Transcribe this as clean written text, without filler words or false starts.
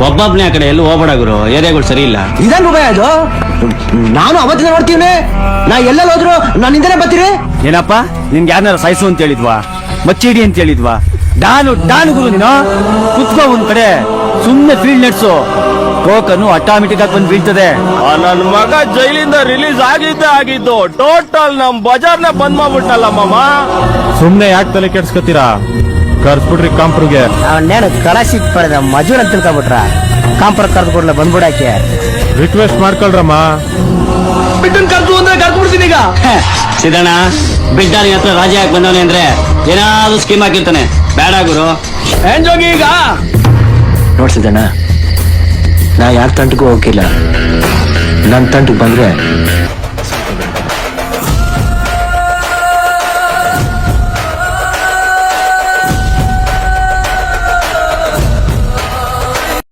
ಒಬ್ಬೊಬ್ನೇ ಆ ಕಡೆ ಎಲ್ಲೂ ಹೋಗ್ಬೇಡ ಗುರು, ಏರಿಯಾಗಳು ಸರಿ ಇಲ್ಲ. ಇದೇನ್ ರೂಪಾಯಿ ಅದು? ನಾನು ಅವತ್ತಿನ ನೋಡ್ತೀವಿ. ನಾ ಎಲ್ಲೆಲ್ಲ ಹೋದ್ರು ನನ್ನಿಂದನೇ ಬರ್ತೀರಿ. ಏನಪ್ಪ ನಿನ್ಗೆ ಯಾರನ್ನಾರ ಸಾಯಿಸು ಅಂತ ಹೇಳಿದ್ವಾ, ಮಚ್ಚಿಡಿ ಅಂತ ಹೇಳಿದ್ವಾ? ಡಾನು ಗುರು ನೀನು. ಕುತ್ಕೋ ಒಂದ್ ಕಡೆ, ಸುಮ್ನೆ ಫೀಲ್ಡ್ ನೆಟ್ಸು. ಟೋಕನ್ ಆಟೋಮೆಟಿಕ್ ಆಗಿ ಬಂದು ಬೀಳ್ತದೆ. ನನ್ ಮಗ ಜೈಲಿಂದ ರಿಲೀಸ್ ಆಗಿದ್ದು ಟೋಟಲ್ ನಮ್ ಬಜಾರ್ನ ಬಂದ್ ಮಾಡ್ಬಿಟ್ಟಲ್ಲ ಮಾಮ. ಸುಮ್ನೆ ಯಾಕೆ ತಲೆ ಕೆಡ್ಸ್ಕೊತೀರಾ? ಕರ್ಸ್ಬಿಡ್ರಿ ಕಾಂಪ್ರಿಗೆ. ಅವನ್ನೇನು ಕಲಾಶಿಕ್ ಪಡೆದ ಮಜೂರ್ ಅಂತ ತಿಳ್ಕೊಬಿಟ್ರ. ಕಾಂಪರ್ ಕರ್ದು ಕೊಡ್ಲ ಬಂದ್ಬಿಡಕ್ಕೆ ರಿಕ್ವೆಸ್ಟ್ ಮಾಡ್ಕೊಳ್ರಮ್ಮ. ಬಿಟ್ಟನ್ ಕರ್ದು ಅಂದ್ರೆ ಕರ್ಕೊಡ್ತೀನಿ ಈಗ. ಸಿದ್ದಣ್ಣ ಬಿಡ್ಡ ನಿನ್ ಹತ್ರ ರಾಜ ಯಾಕೆ ಬಂದವನೆ ಅಂದ್ರೆ ಏನಾದ್ರು ಸ್ಕೀಮ್ ಹಾಕಿರ್ತಾನೆ. ಬೇಡ ಗುರು. ಏನ್ ಜೋಗಿ ಈಗ ನೋಡ್ಸಿದ್ದಣ್ಣ, ನಾ ಯಾರ ತಂಟಗೂ ಹೋಗಿಲ್ಲ. ನನ್ ತಂಟಕ್ ಬಂದ್ರೆ